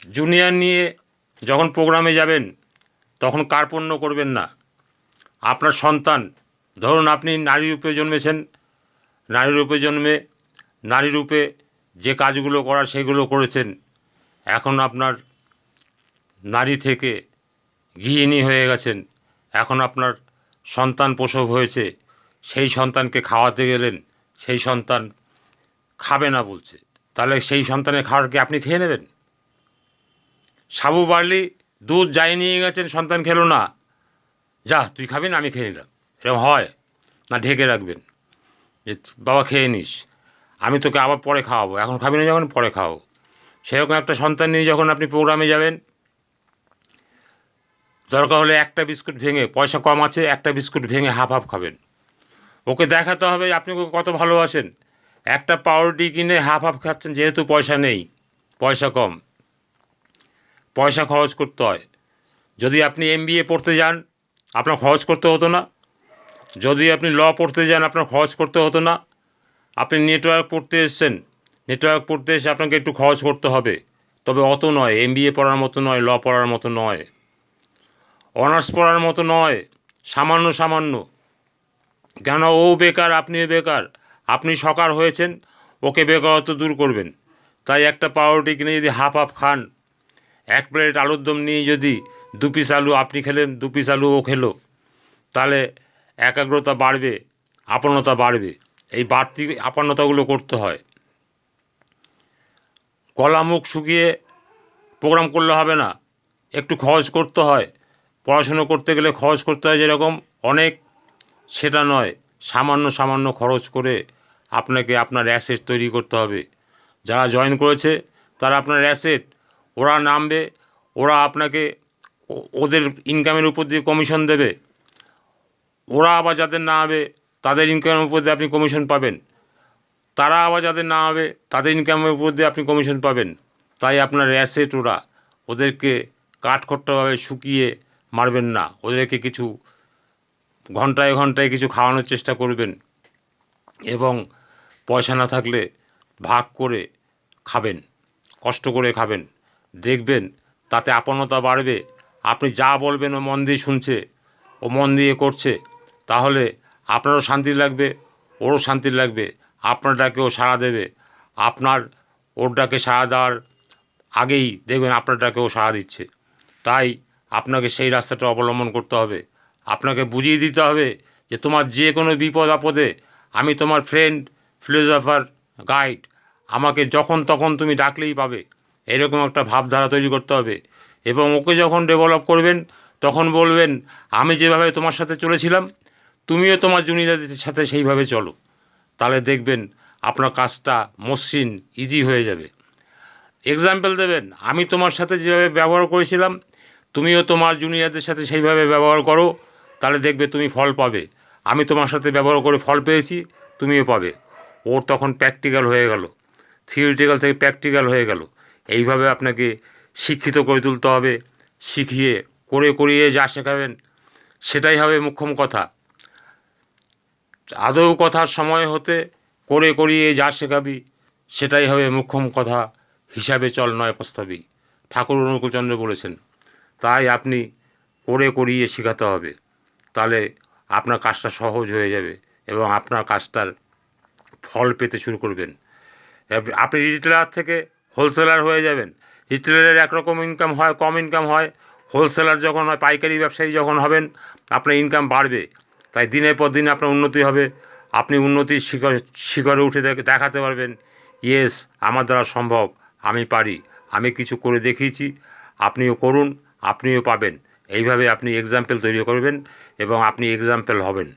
Junior নিয়ে যখন প্রোগ্রামে যাবেন তখন কার্পণ্য করবেন না। আপনার সন্তান, ধরুন আপনি নারী রূপে জন্মেছেন, নারী রূপে জন্মে নারী রূপে যে কাজগুলো করার সেগুলো করেছেন, এখন আপনার নারী থেকে গৃহিণী হয়ে গেছেন, এখন আপনার সন্তান প্রসব হয়েছে, সেই সন্তানকে খাওয়াতে গেলেন, সেই সন্তান খাবে না বলছে, তাহলে সেই সন্তানের খাবার কি আপনি খেয়ে নেবেন? সাবু বার্লি দুধ যাই নিয়ে গেছেন, সন্তান খেলো না, যা তুই খাবি না, আমি খেয়ে নিলাম, এরকম হয় না? ঢেকে রাখবেন যে বাবা খেয়ে নিস, আমি তোকে আবার পরে খাওয়াবো, এখন খাবি না যখন পরে খাওয়াবো। সেরকম একটা সন্তান নিয়ে যখন আপনি প্রোগ্রামে যাবেন, দরকার হলে একটা বিস্কুট ভেঙে, পয়সা কম আছে একটা বিস্কুট ভেঙে হাফ হাফ খাবেন। ওকে দেখাতে হবে আপনি ওকে কত ভালোবাসেন। একটা পাউরুটি কিনে হাফ হাফ খাচ্ছেন যেহেতু পয়সা নেই, পয়সা কম, পয়সা খরচ করতে হয়। যদি আপনি MBA পড়তে যান আপনার খরচ করতে হতো না? যদি আপনি ল পড়তে যান আপনার খরচ করতে হতো না? আপনি নেটওয়ার্ক পড়তে এসছেন, নেটওয়ার্ক পড়তে এসে আপনাকে একটু খরচ করতে হবে, তবে অত নয়। MBA পড়ার মতো নয়, ল পড়ার মতো নয়, অনার্স পড়ার মতো নয়, সামান্য সামান্য। কেন? ও বেকার, আপনিও বেকার, আপনি সকার হয়েছেন, ওকে বেকারত্ব দূর করবেন। তাই একটা পাউরুটি কিনে যদি হাফ হাফ খান, এক প্লেট আলুর দম নিয়ে যদি 2 পিস আলু আপনি খেলেন, 2 পিস আলু ও খেলো, তাহলে একাগ্রতা বাড়বে, আপনতা বাড়বে। এই বাড়তি আপনতাগুলো করতে হয়। গলা মুখ শুকিয়ে প্রোগ্রাম করলে হবে না, একটু খরচ করতে হয়। পড়াশুনো করতে গেলে খরচ করতে হয় যেরকম অনেক, সেটা নয়, সামান্য সামান্য খরচ করে আপনাকে আপনার অ্যাসেট তৈরি করতে হবে। যারা জয়েন করেছে তারা আপনার অ্যাসেট, ওরা নামবে, ওরা আপনাকে ওদের ইনকামের উপর দিয়ে কমিশন দেবে, ওরা আবার যাদের না হবে তাদের ইনকামের উপর দিয়ে আপনি কমিশন পাবেন, তারা আবার যাদের না হবে তাদের ইনকামের উপর দিয়ে আপনি কমিশন পাবেন। তাই আপনার অ্যাসেট ওরা, ওদেরকে কাঠখোট্টাভাবে শুকিয়ে মারবেন না, ওদেরকে কিছু ঘন্টায় ঘন্টায় কিছু খাওয়ানোর চেষ্টা করবেন, এবং পয়সা না থাকলে ভাগ করে খাবেন, কষ্ট করে খাবেন। দেখবেন তাতে আপনতা বাড়বে। আপনি যা বলবেন ও মন দিয়ে শুনছে, ও মন দিয়ে করছে, তাহলে আপনারও শান্তি লাগবে, ওরও শান্তি লাগবে, আপনার ডাকে ও সাড়া দেবে। আপনার ওর ডাকে সাড়া দেওয়ার আগেই দেখবেন আপনার ডাকে ও সাড়া দিচ্ছে। তাই আপনাকে সেই রাস্তাটা অবলম্বন করতে হবে। আপনাকে বুঝিয়ে দিতে হবে যে তোমার যে কোনো বিপদ আপদে আমি তোমার ফ্রেন্ড, ফিলোসফার, গাইড, আমাকে যখন তখন তুমি ডাকলেই পাবে, এরকম একটা ভাবধারা তৈরি করতে হবে। এবং ওকে যখন ডেভেলপ করবেন তখন বলবেন আমি যেভাবে তোমার সাথে চলেছিলাম তুমিও তোমার জুনিয়রদের সাথে সেইভাবে চলো, তাহলে দেখবেন আপনার কাজটা মসৃণ, ইজি হয়ে যাবে। এক্সাম্পল দেবেন, আমি তোমার সাথে যেভাবে ব্যবহার করেছিলাম তুমিও তোমার জুনিয়রদের সাথে সেইভাবে ব্যবহার করো, তাহলে দেখবে তুমি ফল পাবে। আমি তোমার সাথে ব্যবহার করে ফল পেয়েছি, তুমিও পাবে। ওর তখন প্র্যাকটিক্যাল হয়ে গেল, থিওরিটিক্যাল থেকে প্র্যাকটিক্যাল হয়ে গেল। এইভাবে আপনাকে শিক্ষিত করে তুলতে হবে। শিখিয়ে করে করিয়ে যা শেখাবেন সেটাই হবে মোক্ষম কথা। আদৌ কথার সময় হতে করে করিয়ে যা শেখাবি সেটাই হবে মোক্ষম কথা, হিসাবে চল নয় প্রস্তাবি, ঠাকুর অনুকূলচন্দ্র বলেছেন। তাই আপনি করে করিয়ে শেখাতে হবে, তাহলে আপনার কাজটা সহজ হয়ে যাবে এবং আপনার কাজটার ফল পেতে শুরু করবেন। আপনি রিটেলার থেকে হোলসেলার হয়ে যাবেন। রিটেলারের একরকম ইনকাম হয়, কম ইনকাম হয়। হোলসেলার যখন হয়, পাইকারি ব্যবসায়ী যখন হবেন, আপনার ইনকাম বাড়বে। তাই দিনের পর দিন আপনার উন্নতি হবে। আপনি উন্নতির শিখরে উঠে দেখাতে পারবেন, ইয়েস আমার দ্বারা সম্ভব, আমি পারি, আমি কিছু করে দেখিয়েছি, আপনিও করুন, আপনিও পাবেন। এইভাবে আপনি এক্সাম্পল তৈরি করবেন এবং আপনি এক্সাম্পল হবেন।